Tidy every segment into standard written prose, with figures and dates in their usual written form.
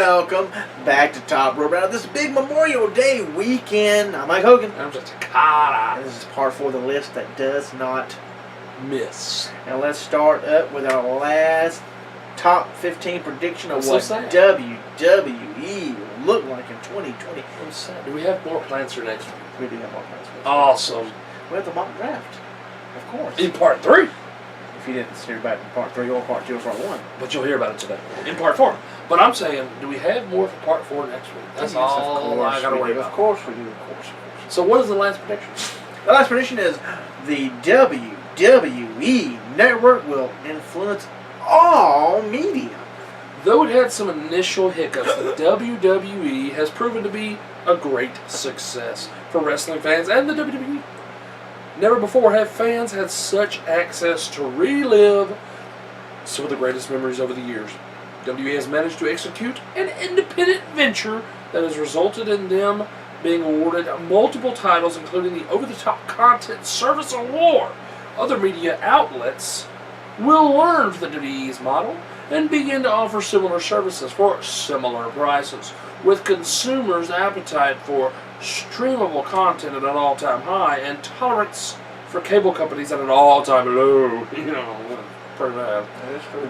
welcome back to Top Rope Round. This big Memorial Day weekend. I'm Mike Hogan. I'm just a Carter. This is part 4 of the list that does not miss. And let's start up with our last top 15 prediction of what WWE will look like in 2020. I'm sad. Do we have more plans for next week? We do have more plans. Awesome. We have the mock draft, of course. In part 3. If you didn't hear about it in part 3 or part 2 or part 1. But you'll hear about it today. In part 4. But I'm saying, do we have more for part 4 next week? That's yes, all I got to worry about. Of course we do. Of course. So what is the last prediction? The last prediction is the WWE Network will influence all media. Though it had some initial hiccups, the WWE has proven to be a great success for wrestling fans and the WWE. Never before have fans had such access to relive some of the greatest memories over the years. WWE has managed to execute an independent venture that has resulted in them being awarded multiple titles, including the Over-the-Top Content Service Award. Other media outlets will learn from the WWE's model and begin to offer similar services for similar prices, with consumers' appetite for streamable content at an all-time high and tolerance for cable companies at an all-time low. You know, pretty bad.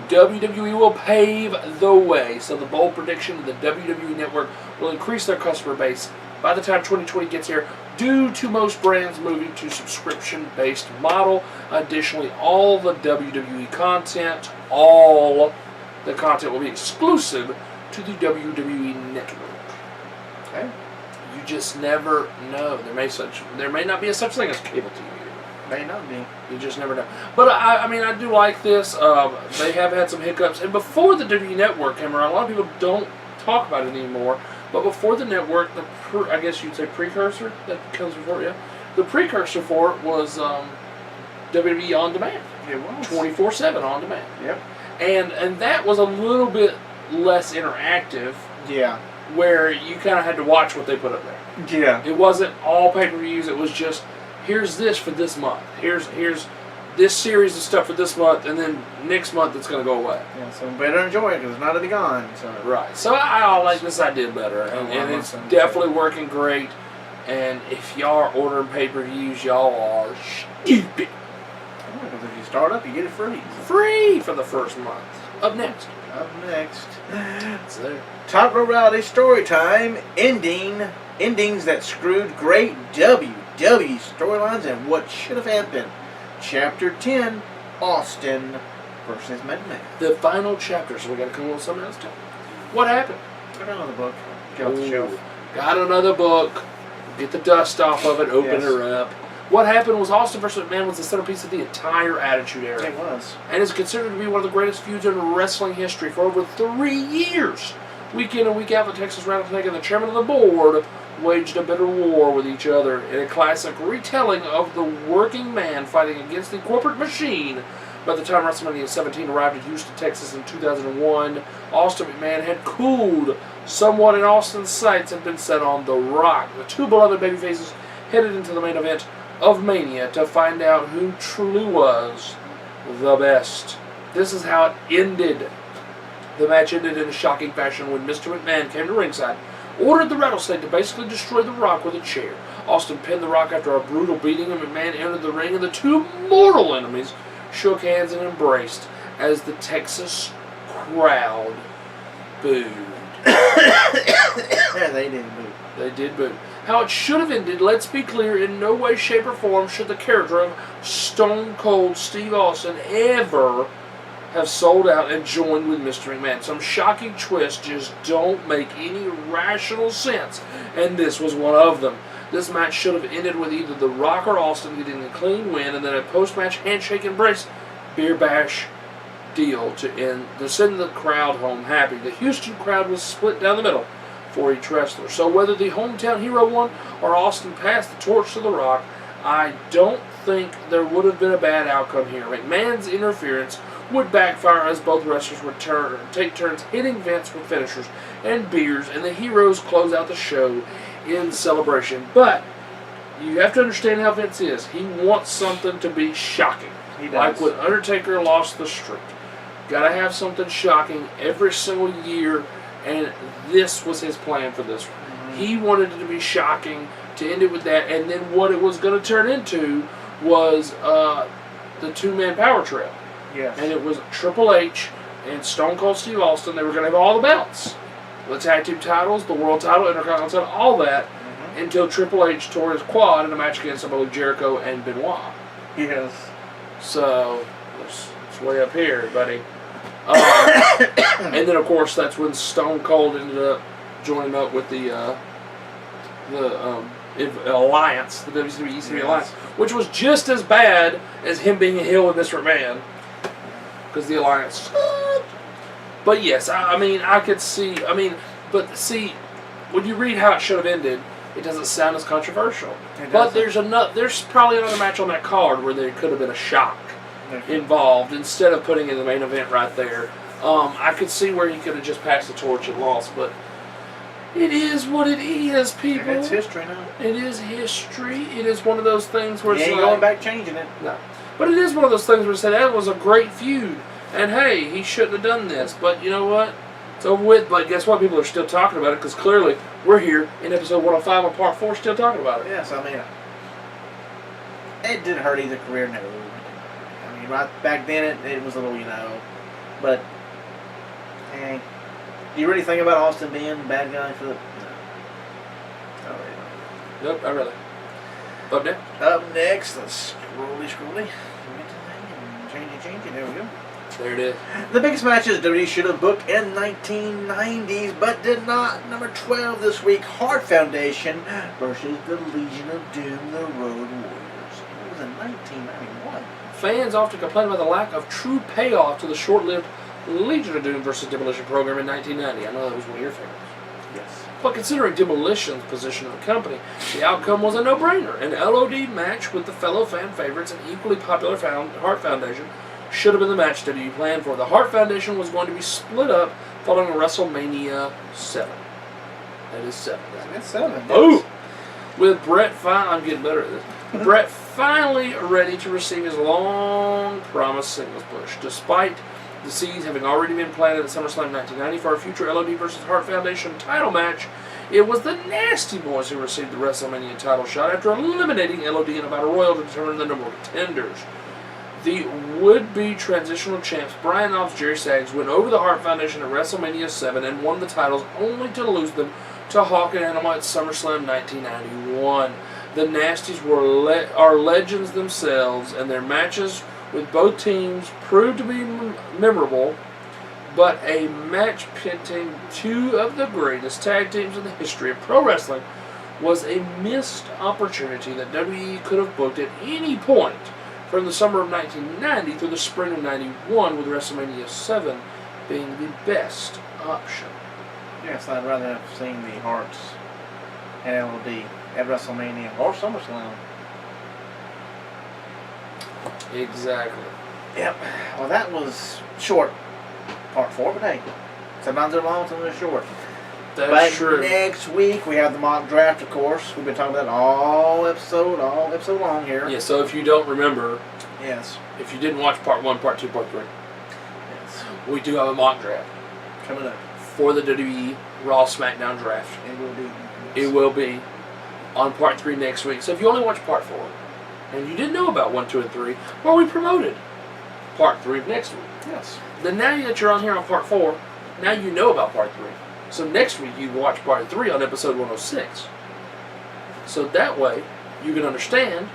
WWE will pave the way, so the bold prediction of the WWE Network will increase their customer base by the time 2020 gets here, due to most brands moving to subscription-based model. Additionally, all the WWE content, all the content will be exclusive to the WWE Network. Okay. You just never know. There may not be a such thing as cable TV. May not be. You just never know. But I mean, I do like this. They have had some hiccups, and before the WWE Network came around, a lot of people don't talk about it anymore. But before the network, I guess you'd say precursor that comes before, yeah. The precursor for it was WWE On Demand. It was 24/7 on demand. Yep. And that was a little bit less interactive. Yeah. Where you kind of had to watch what they put up there. Yeah. It wasn't all pay-per-views. It was just, here's this for this month. Here's this series of stuff for this month, and then next month it's going to go away. Yeah, so we better enjoy it because it's not to be gone. So. Right. So I like this idea better, and it's definitely working great. And if y'all are ordering pay-per-views, y'all are stupid. Because if you start up, you get it free. Free for the first month. Up next. It's there. Top Row Reality Story Time. Endings that screwed great WWE storylines and what should have happened. Chapter 10, Austin versus McMahon. The final chapter, so we got to come up with something else to. What happened? Got another book. Get off the shelf. Got another book. Get the dust off of it. Open her up. What happened was Austin versus McMahon was the centerpiece of the entire Attitude Era. It was. And is considered to be one of the greatest feuds in wrestling history for over 3 years. Week in and week out, the Texas Rattlesnake and the chairman of the board waged a bitter war with each other in a classic retelling of the working man fighting against the corporate machine. By the time WrestleMania 17 arrived in Houston, Texas in 2001, Austin McMahon had cooled somewhat, and Austin's sights had been set on The Rock. The two beloved babyfaces headed into the main event of Mania to find out who truly was the best. This is how it ended. The match ended in a shocking fashion when Mr. McMahon came to ringside, ordered the Rattlesnake to basically destroy The Rock with a chair. Austin pinned The Rock after a brutal beating, and McMahon entered the ring, and the two mortal enemies shook hands and embraced as the Texas crowd booed. Yeah, they did boo. They did boo. How it should have ended, let's be clear, in no way, shape, or form should the character of Stone Cold Steve Austin ever have sold out and joined with Mr. McMahon. Some shocking twists just don't make any rational sense, and this was one of them. This match should have ended with either The Rock or Austin getting a clean win, and then a post-match handshake embrace, beer bash deal to send the crowd home happy. The Houston crowd was split down the middle for each wrestler. So whether the hometown hero won or Austin passed the torch to The Rock, I don't think there would have been a bad outcome here. McMahon's interference would backfire as both wrestlers would take turns hitting Vince with finishers and beers, and the heroes close out the show in celebration. But you have to understand how Vince is. He wants something to be shocking. He does. Like when Undertaker lost the streak. Gotta have something shocking every single year, And this was his plan for this one. Mm-hmm. He wanted it to be shocking, to end it with that, and then what it was going to turn into was the two-man power trip. Yes. And it was Triple H and Stone Cold Steve Austin. They were going to have all the belts. The tag team titles, the world title, Intercontinental title, all that, until Triple H tore his quad in a match against, I believe, Jericho and Benoit. Yes. So, it's way up here, buddy. And then, of course, that's when Stone Cold ended up joining up with the Alliance, the WWE ECW Alliance, which was just as bad as him being a heel with Mr. McMahon, because the Alliance sucked. But yes, I mean, I could see, but see, when you read how it should have ended, it doesn't sound as controversial. But there's probably another match on that card where there could have been a shock involved instead of putting in the main event right there. I could see where he could have just passed the torch and lost, but it is what it is, people. And it's history now. It is history. It is one of those things where it's ain't like, going back changing it. No. But it is one of those things where you say that was a great feud. And hey, he shouldn't have done this. But you know what? It's over with. But guess what? People are still talking about it because clearly we're here in episode 105 of part 4 still talking about it. Yes, I mean, it didn't hurt either career, no. I mean, right back then it was a little, but hey, do you really think about Austin being the bad guy for the? No. Not really. Nope, not really. Up next? Up next, let's scrolly. Changing. There we go. There it is. The biggest matches WWE should have booked in 1990s, but did not. Number 12 this week, Hart Foundation versus the Legion of Doom, the Road Warriors. It was in 1991. Fans often complain about the lack of true payoff to the short-lived Legion of Doom versus Demolition program in 1990. I know that was one of your favorites. Yes. But considering Demolition's position in the company, the outcome was a no-brainer. An LOD match with the fellow fan favorites and equally popular Hart Foundation should have been the match WWE planned for. The Hart Foundation was going to be split up following WrestleMania 7. That is 7. That's 7. Oh! With Brett I'm getting better at this. Brett finally ready to receive his long-promised singles push, despite the seeds having already been planted at SummerSlam 1990 for a future LOD versus Hart Foundation title match. It was the Nasty Boys who received the WrestleMania title shot after eliminating LOD in a battle royal to determine the number of contenders. The would-be transitional champs Brian Knobbs, Jerry Saggs went over the Hart Foundation at WrestleMania 7 and won the titles only to lose them to Hawk and Animal at SummerSlam 1991. The Nasties are legends themselves, and their matches with both teams proved to be memorable, but a match pitting two of the greatest tag teams in the history of pro wrestling was a missed opportunity that WWE could have booked at any point from the summer of 1990 through the spring of 91, with WrestleMania 7 being the best option. Yes, I'd rather have seen the Hearts and LOD at WrestleMania or SummerSlam. Exactly. Yep. Well, that was short. Part 4, but hey, sometimes they're long, sometimes they're short. That's true. Next week we have the mock draft, of course. We've been talking about that all episode long here. Yeah, so if you don't remember, yes, if you didn't watch part 1, part 2, part 3, yes, we do have a mock draft coming up for the WWE Raw SmackDown draft. It will be. Yes. It will be on part 3 next week. So if you only watch part 4 and you didn't know about 1, 2, and 3, well, we promoted part 3 of next week. Yes. Then now that you're on here on part 4, now you know about part 3. So next week you watch part 3 on episode 106. So that way you can understand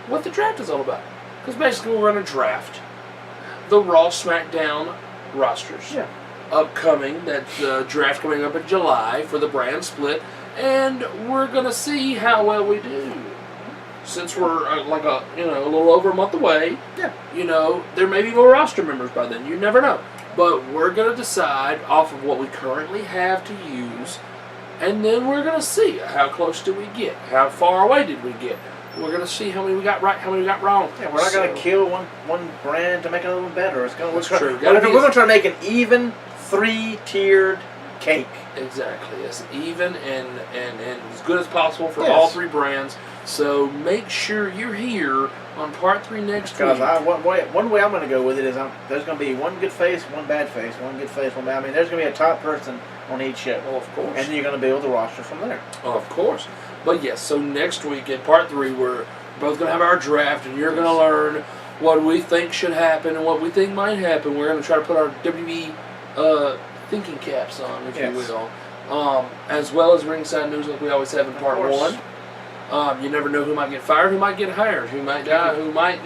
what the draft is all about. Because basically we're going to draft the Raw SmackDown rosters. Yeah. Upcoming, that draft coming up in July for the brand split, and we're going to see how well we do. Since we're a little over a month away, yeah. There may be more roster members by then. You never know. But we're going to decide off of what we currently have to use, and then we're going to see how close did we get, how far away did we get. We're going to see how many we got right, how many we got wrong. Yeah, we're not going to kill one brand to make it a little better. We're going to try to make an even 3-tiered cake. Exactly. As even and as good as possible for Yes. all three brands. So make sure you're here on part 3 next week. Because one way I'm going to go with it is there's going to be one good face, one bad face, one good face, one bad. I mean, there's going to be a top person on each show. Oh, of course. And then you're going to build the roster from there. Oh, of course. But yes, so next week in part 3, we're both going to have our draft, and you're going to learn what we think should happen and what we think might happen. We're going to try to put our WWE thinking caps on, if you will. As well as ringside news like we always have in part 1. You never know who might get fired, who might get hired, who might die, who might,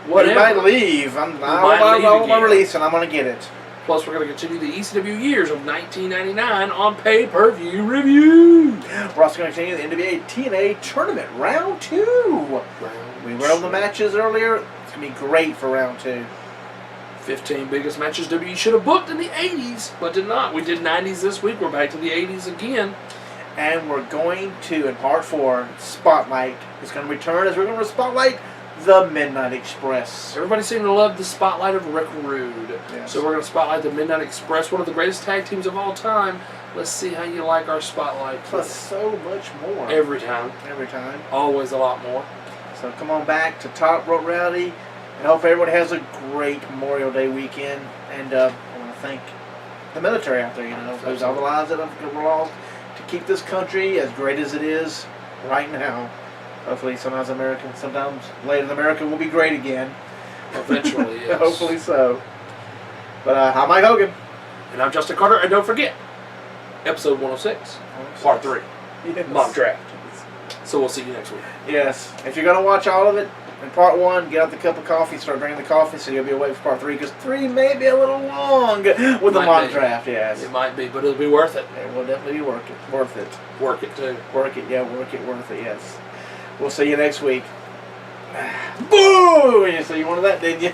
whatever. Who might leave. I want my release, and I'm going to get it. Plus, we're going to continue the ECW years of 1999 on pay-per-view review. We're also going to continue the NWA TNA Tournament Round 2. We read on the matches earlier. It's going to be great for Round 2. 15 biggest matches WWE should have booked in the 80s, but did not. We did 90s this week. We're back to the 80s again. And we're going to, in part 4, Spotlight is going to return as we're going to spotlight the Midnight Express. Everybody seemed to love the spotlight of Rick Rude. Yes. So we're going to spotlight the Midnight Express, one of the greatest tag teams of all time. Let's see how you like our spotlight. Plus so much more. Every time. Every time. Always a lot more. So come on back to Top Rope Rowdy. And hope everybody has a great Memorial Day weekend. And I want to thank the military out there, who's all the lives that have lost to keep this country as great as it is right now. Hopefully sometimes later America will be great again. Eventually, yes. Hopefully so. But I'm Mike Hogan. And I'm Justin Carter. And don't forget, episode 106, part 3, Yes. mock draft. So we'll see you next week. Yes. If you're going to watch all of it, in part 1, get out the cup of coffee, start drinking the coffee, so you'll be awake for part 3, because 3 may be a little long with the mock draft, yes. It might be, but it'll be worth it. It will definitely be worth it. Work it, too. Work it, worth it, yes. We'll see you next week. Boo! So you wanted that, didn't you?